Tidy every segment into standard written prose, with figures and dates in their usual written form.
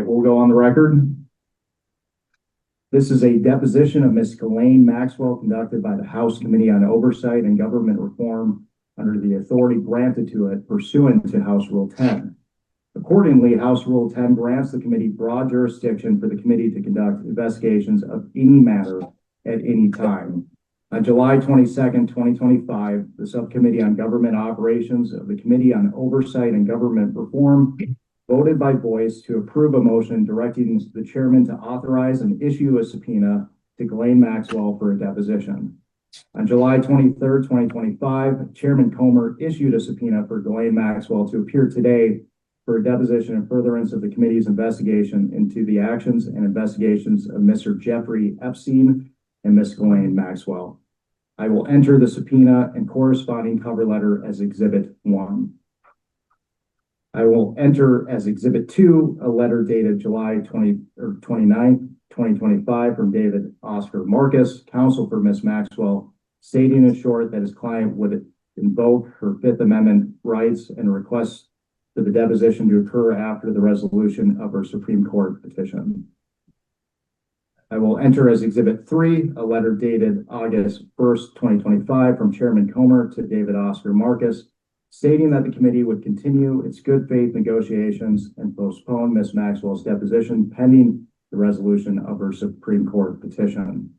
we'll go on the record. This is a deposition of Ms. Ghislaine Maxwell conducted by the House Committee on Oversight and Government Reform under the authority granted to it pursuant to House Rule 10. Accordingly, House Rule 10 grants the committee broad jurisdiction for the committee to conduct investigations of any matter at any time. On July 22nd, 2025, the Subcommittee on Government Operations of the Committee on Oversight and Government Reform voted by voice to approve a motion directing the chairman to authorize and issue a subpoena to Ghislaine Maxwell for a deposition. On July 23rd, 2025, Chairman Comer issued a subpoena for Ghislaine Maxwell to appear today for a deposition in furtherance of the committee's investigation into the actions and investigations of Mr. Jeffrey Epstein and Ms. Ghislaine Maxwell. I will enter the subpoena and corresponding cover letter as Exhibit 1. I will enter as Exhibit 2 a letter dated July 29th, 2025 from David Oscar Marcus, counsel for Ms. Maxwell, stating in short that his client would invoke her Fifth Amendment rights and request for the deposition to occur after the resolution of her Supreme Court petition. I will enter as Exhibit 3 a letter dated August 1st, 2025 from Chairman Comer to David Oscar Marcus, stating that the committee would continue its good faith negotiations and postpone Ms. Maxwell's deposition pending the resolution of her Supreme Court petition.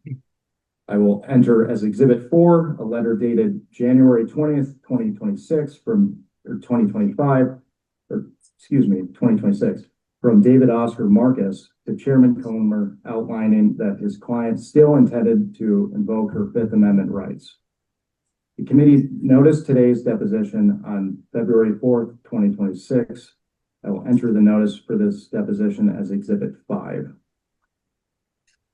I will enter as Exhibit 4 a letter dated January 20th, 2026 2026 from David Oscar Marcus to Chairman Comer outlining that his client still intended to invoke her Fifth Amendment rights. The committee noticed today's deposition on February 4th, 2026. I will enter the notice for this deposition as Exhibit 5.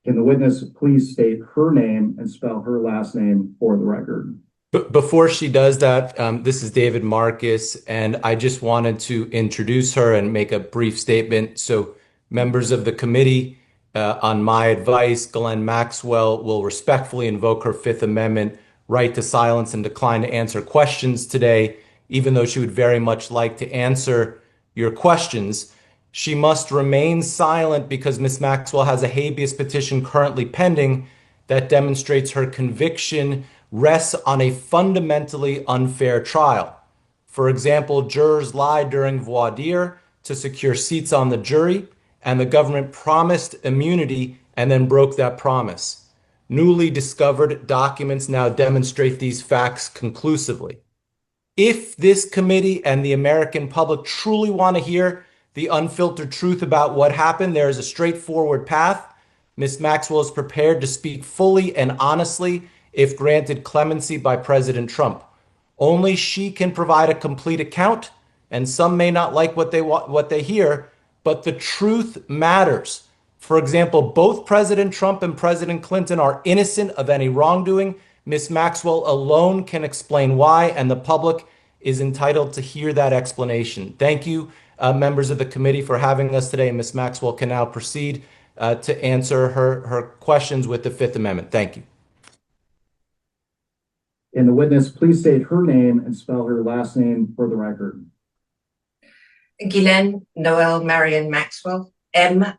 Can the witness please state her name and spell her last name for the record? Before she does that, this is David Marcus, and I just wanted to introduce her and make a brief statement. So members of the committee, on my advice, Ghislaine Maxwell will respectfully invoke her Fifth Amendment right to silence and decline to answer questions today, even though she would very much like to answer your questions. She must remain silent because Ms. Maxwell has a habeas petition currently pending that demonstrates her conviction rests on a fundamentally unfair trial. For example, jurors lied during voir dire to secure seats on the jury, and the government promised immunity and then broke that promise. Newly discovered documents now demonstrate these facts conclusively. If this committee and the American public truly want to hear the unfiltered truth about what happened, there is a straightforward path. Ms. Maxwell is prepared to speak fully and honestly if granted clemency by President Trump. Only she can provide a complete account, and some may not like what they hear, but the truth matters. For example, both President Trump and President Clinton are innocent of any wrongdoing. Ms. Maxwell alone can explain why, and the public is entitled to hear that explanation. Thank you, members of the committee, for having us today. Ms. Maxwell can now proceed to answer her questions with the Fifth Amendment. Thank you. Can the witness please state her name and spell her last name for the record? Ghislaine Noel Marion Maxwell, Maxwell.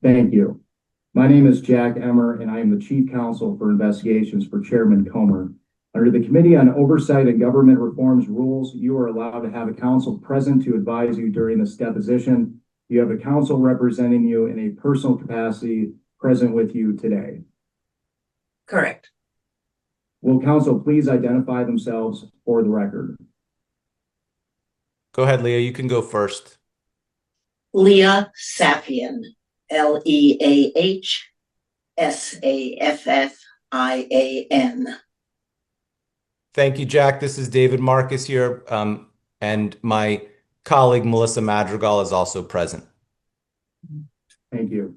Thank you. My name is Jack Emmer, and I am the Chief Counsel for Investigations for Chairman Comer. Under the Committee on Oversight and Government Reform's rules, you are allowed to have a counsel present to advise you during this deposition. You have a counsel representing you in a personal capacity present with you today. Correct. Will counsel please identify themselves for the record? Go ahead, Leah. You can go first. Leah Safian, Leahsaffian. Thank you, Jack. This is David Marcus here, and my colleague Melissa Madrigal is also present. Thank you.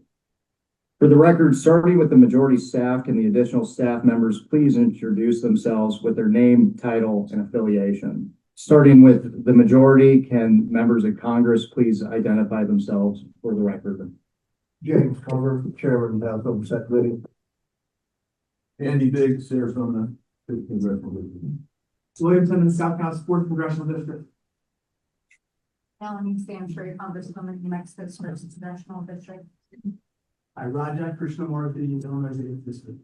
For the record, starting with the majority staff, can the additional staff members please introduce themselves with their name, title, and affiliation? Starting with the majority, can members of Congress please identify themselves for the record? James Comer, Chairman of the House Oversight Committee. Andy Biggs, Arizona, 15th Congressional District. William Simmons, South Carolina, 4th Congressional District. Melanie Stanford, Congresswoman, New Mexico's first congressional district. I, Raja Krishnamurthy, Illinois Eighth District.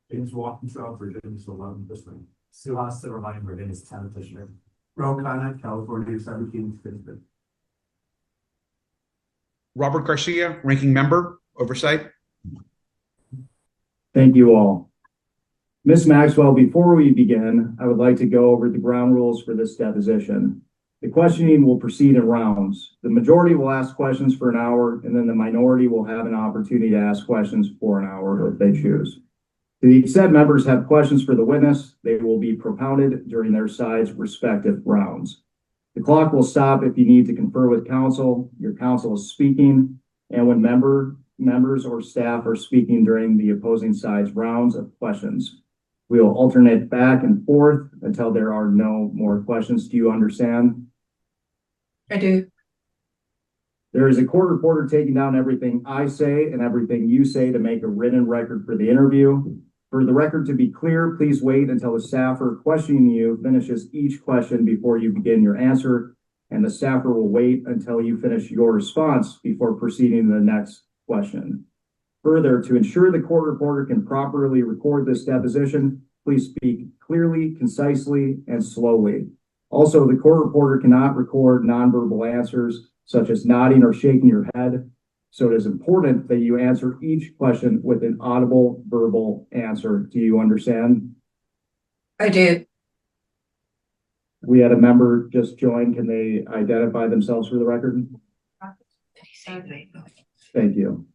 James Walton Shaw, Virginia's 11th District. Suhas Silverline, Virginia's 10th District. Ro Khanna, California, 17th District. Robert Garcia, Ranking Member, Oversight. Thank you all. Ms. Maxwell, before we begin, I would like to go over the ground rules for this deposition. The questioning will proceed in rounds. The majority will ask questions for an hour, and then the minority will have an opportunity to ask questions for an hour if they choose. To the extent members have questions for the witness, they will be propounded during their side's respective rounds. The clock will stop if you need to confer with counsel, your counsel is speaking, and when members or staff are speaking during the opposing side's rounds of questions. We will alternate back and forth until there are no more questions. Do you understand? I do. There is a court reporter taking down everything I say and everything you say to make a written record for the interview. For the record to be clear, please wait until the staffer questioning you finishes each question before you begin your answer, and the staffer will wait until you finish your response before proceeding to the next question. Further, to ensure the court reporter can properly record this deposition, please speak clearly, concisely, and slowly. Also, the court reporter cannot record nonverbal answers such as nodding or shaking your head. So it is important that you answer each question with an audible verbal answer. Do you understand? I do. We had a member just join. Can they identify themselves for the record? Thank you.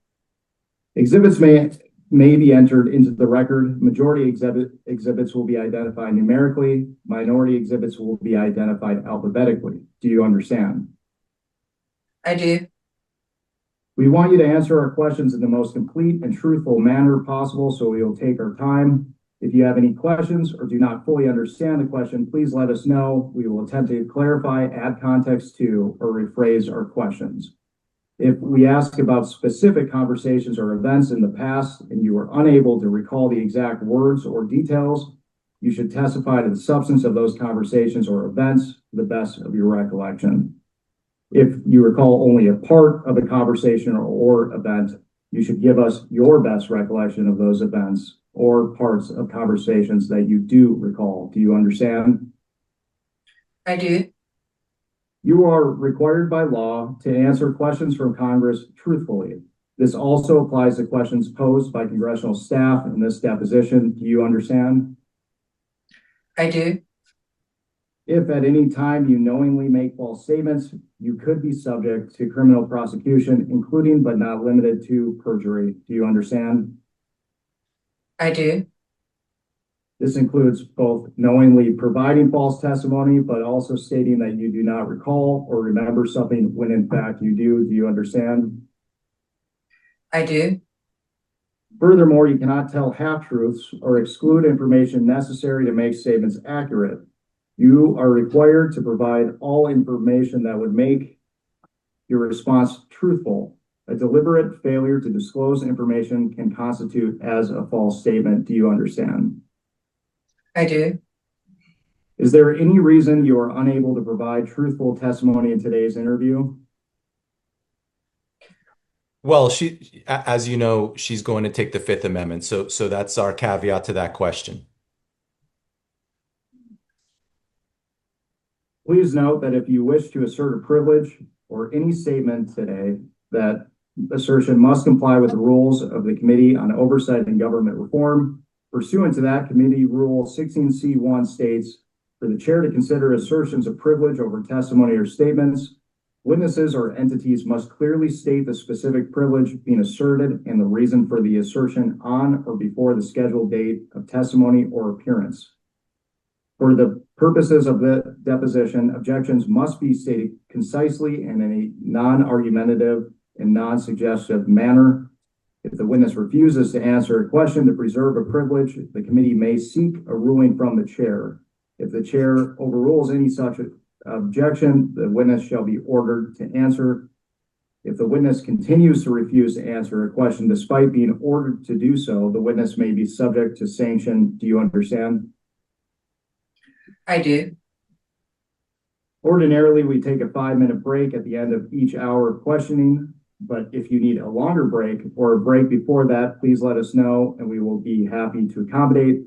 Exhibits may be entered into the record. Majority exhibits will be identified numerically. Minority exhibits will be identified alphabetically. Do you understand? I do. We want you to answer our questions in the most complete and truthful manner possible, so we will take our time. If you have any questions or do not fully understand the question, please let us know. We will attempt to clarify, add context to, or rephrase our questions. If we ask about specific conversations or events in the past and you are unable to recall the exact words or details, you should testify to the substance of those conversations or events to the best of your recollection. If you recall only a part of a conversation or event, you should give us your best recollection of those events or parts of conversations that you do recall. Do you understand? I do. You are required by law to answer questions from Congress truthfully. This also applies to questions posed by congressional staff in this deposition. Do you understand? I do. If at any time you knowingly make false statements, you could be subject to criminal prosecution, including but not limited to perjury. Do you understand? I do. This includes both knowingly providing false testimony, but also stating that you do not recall or remember something when in fact you do. Do you understand? I do. Furthermore, you cannot tell half-truths or exclude information necessary to make statements accurate. You are required to provide all information that would make your response truthful. A deliberate failure to disclose information can constitute as a false statement. Do you understand? I do. Is there any reason you are unable to provide truthful testimony in today's interview? Well, as you know, she's going to take the Fifth Amendment. So that's our caveat to that question. Please note that if you wish to assert a privilege or any statement today, that assertion must comply with the rules of the Committee on Oversight and Government Reform. Pursuant to that, Committee Rule 16C1 states, for the chair to consider assertions of privilege over testimony or statements, witnesses or entities must clearly state the specific privilege being asserted and the reason for the assertion on or before the scheduled date of testimony or appearance. For the purposes of the deposition, objections must be stated concisely and in a non-argumentative and non-suggestive manner. If the witness refuses to answer a question to preserve a privilege, the committee may seek a ruling from the chair. If the chair overrules any such objection, the witness shall be ordered to answer. If the witness continues to refuse to answer a question despite being ordered to do so, the witness may be subject to sanction. Do you understand? I do. Ordinarily, we take a 5-minute break at the end of each hour of questioning, but if you need a longer break or a break before that, please let us know and we will be happy to accommodate.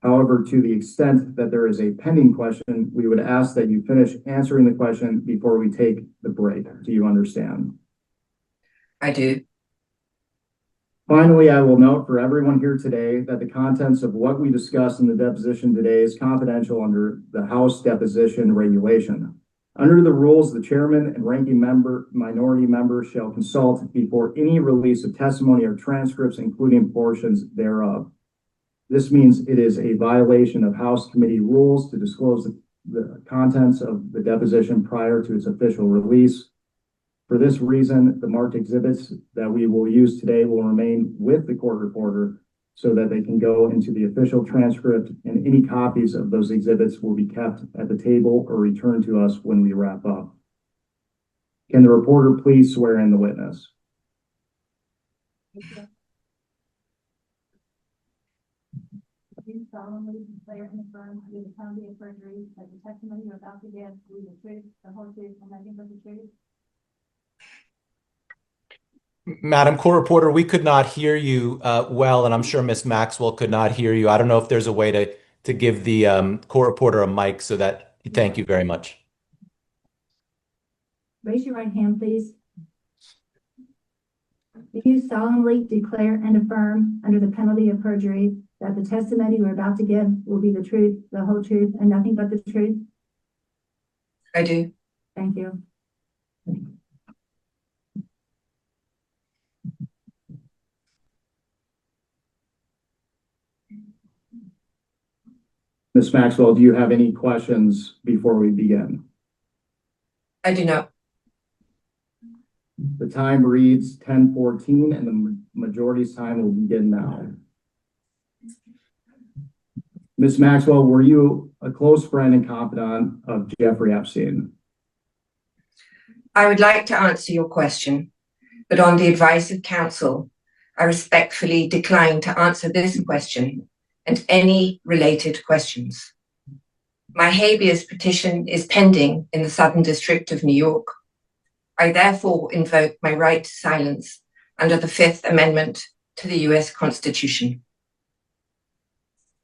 However, to the extent that there is a pending question, we would ask that you finish answering the question before we take the break. Do you understand? I do. Finally, I will note for everyone here today that the contents of what we discussed in the deposition today is confidential under the House deposition regulation. Under the rules, the chairman and ranking member, minority member shall consult before any release of testimony or transcripts, including portions thereof. This means it is a violation of House committee rules to disclose the contents of the deposition prior to its official release. For this reason, the marked exhibits that we will use today will remain with the court reporter so that they can go into the official transcript, and any copies of those exhibits will be kept at the table or returned to us when we wrap up. Can the reporter please swear in the witness? Do solemnly declare and affirm under the penalty of perjury that the testimony you're about to give will be the truth, the whole truth, and nothing but the truth? Madam Court Reporter, we could not hear you well, and I'm sure Ms. Maxwell could not hear you. I don't know if there's a way to give the court reporter a mic so that, thank you very much. Raise your right hand, please. Do you solemnly declare and affirm under the penalty of perjury that the testimony you're about to give will be the truth, the whole truth, and nothing but the truth? I do. Thank you. Ms. Maxwell, do you have any questions before we begin? I do not. The time reads 10:14 and the majority's time will begin now. Ms. Maxwell, were you a close friend and confidant of Jeffrey Epstein? I would like to answer your question, but on the advice of counsel, I respectfully decline to answer this question and any related questions. My habeas petition is pending in the Southern District of New York. I therefore invoke my right to silence under the Fifth Amendment to the US Constitution.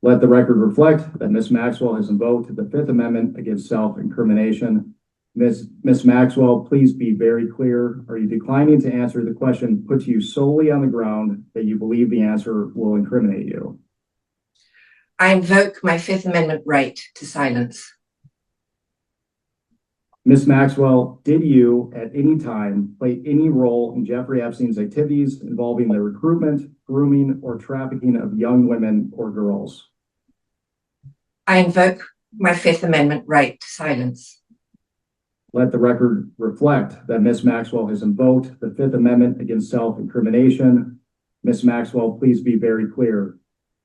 Let the record reflect that Ms. Maxwell has invoked the Fifth Amendment against self-incrimination. Ms. Maxwell, please be very clear. Are you declining to answer the question put to you solely on the ground that you believe the answer will incriminate you? I invoke my Fifth Amendment right to silence. Ms. Maxwell, did you at any time play any role in Jeffrey Epstein's activities involving the recruitment, grooming, or trafficking of young women or girls? I invoke my Fifth Amendment right to silence. Let the record reflect that Ms. Maxwell has invoked the Fifth Amendment against self-incrimination. Ms. Maxwell, please be very clear.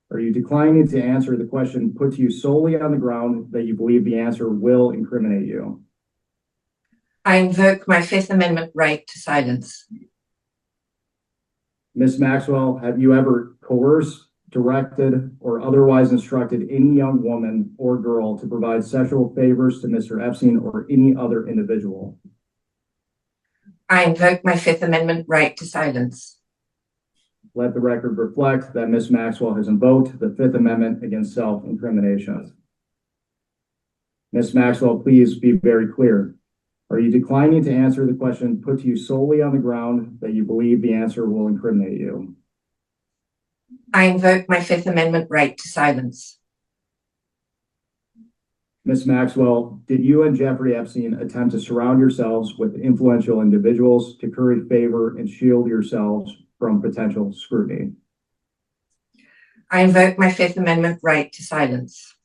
Are you declining to answer the question put to you solely on the ground that you believe the answer will incriminate you? I invoke my Fifth Amendment right to silence. Ms. Maxwell, have you ever coerced, directed, or otherwise instructed any young woman or girl to provide sexual favors to Mr. Epstein or any other individual? I invoke my Fifth Amendment right to silence. Let the record reflect that Ms. Maxwell has invoked the Fifth Amendment against self-incrimination. Ms. Maxwell, please be very clear. Are you declining to answer the question put to you solely on the ground that you believe the answer will incriminate you? I invoke my Fifth Amendment right to silence. Ms. Maxwell, did you and Jeffrey Epstein attempt to surround yourselves with influential individuals to curry favor and shield yourselves from potential scrutiny? I invoke my Fifth Amendment right to silence.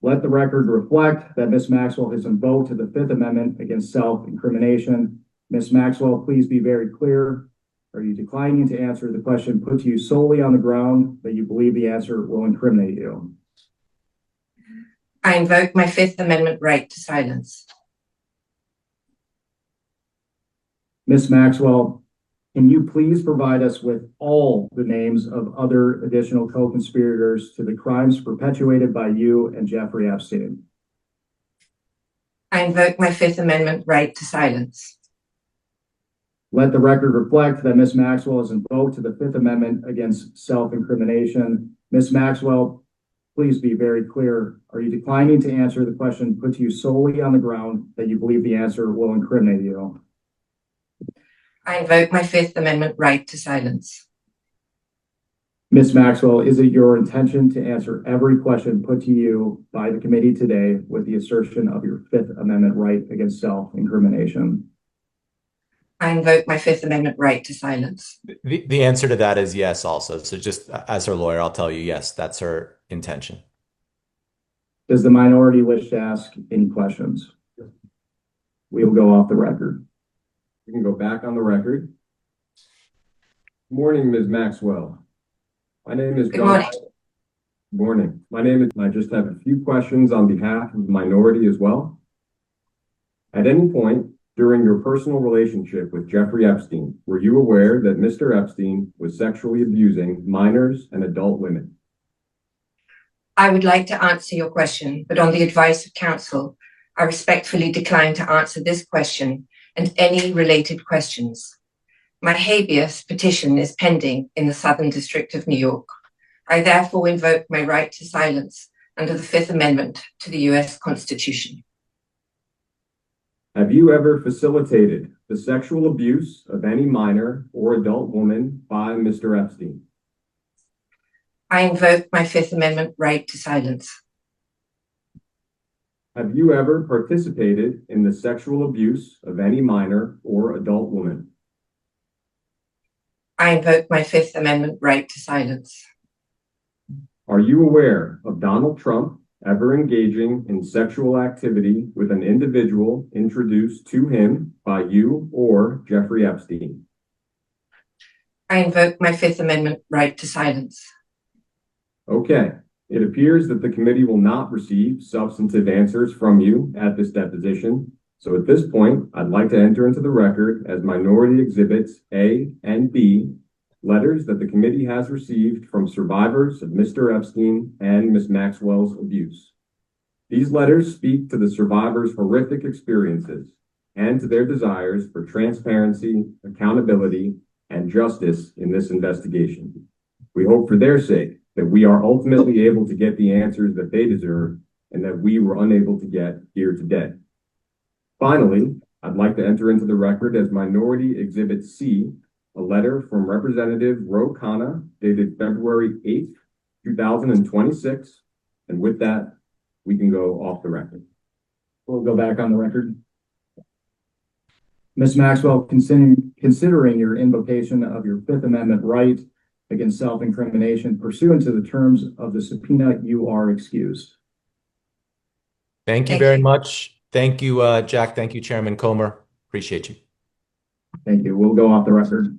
Let the record reflect that Ms. Maxwell has invoked the Fifth Amendment against self-incrimination. Ms. Maxwell, please be very clear. Are you declining to answer the question put to you solely on the ground that you believe the answer will incriminate you? I invoke my Fifth Amendment right to silence. Ms. Maxwell, can you please provide us with all the names of other additional co-conspirators to the crimes perpetuated by you and Jeffrey Epstein? I invoke my Fifth Amendment right to silence. Let the record reflect that Ms. Maxwell has invoked the Fifth Amendment against self-incrimination. Ms. Maxwell, please be very clear. Are you declining to answer the question put to you solely on the ground that you believe the answer will incriminate you? I invoke my Fifth Amendment right to silence. Ms. Maxwell, is it your intention to answer every question put to you by the committee today with the assertion of your Fifth Amendment right against self-incrimination? I invoke my Fifth Amendment right to silence. The answer to that is yes also. So just as her lawyer, I'll tell you, yes, that's her intention. Does the minority wish to ask any questions? We will go off the record. We can go back on the record. Good morning, Ms. Maxwell. My name is Good morning. Good morning. My name is, I just have a few questions on behalf of the minority as well. At any point during your personal relationship with Jeffrey Epstein, were you aware that Mr. Epstein was sexually abusing minors and adult women? I would like to answer your question, but on the advice of counsel, I respectfully decline to answer this question and any related questions. My habeas petition is pending in the Southern District of New York. I therefore invoke my right to silence under the Fifth Amendment to the US Constitution. Have you ever facilitated the sexual abuse of any minor or adult woman by Mr. Epstein? I invoke my Fifth Amendment right to silence. Have you ever participated in the sexual abuse of any minor or adult woman? I invoke my Fifth Amendment right to silence. Are you aware of Donald Trump ever engaging in sexual activity with an individual introduced to him by you or Jeffrey Epstein? I invoke my Fifth Amendment right to silence. Okay. It appears that the committee will not receive substantive answers from you at this deposition. So at this point, I'd like to enter into the record as minority exhibits A and B, letters that the committee has received from survivors of Mr. Epstein and Ms. Maxwell's abuse. These letters speak to the survivors' horrific experiences and to their desires for transparency, accountability, and justice in this investigation. We hope for their sake that we are ultimately able to get the answers that they deserve and that we were unable to get here today. Finally, I'd like to enter into the record as Minority Exhibit C, a letter from Representative Ro Khanna dated February 8th, 2026. And with that, we can go off the record. We'll go back on the record. Ms. Maxwell, considering your invocation of your Fifth Amendment right against self-incrimination pursuant to the terms of the subpoena, you are excused. Thank you very much. Thank you, Jack. Thank you, Chairman Comer. Appreciate you. Thank you. We'll go off the record.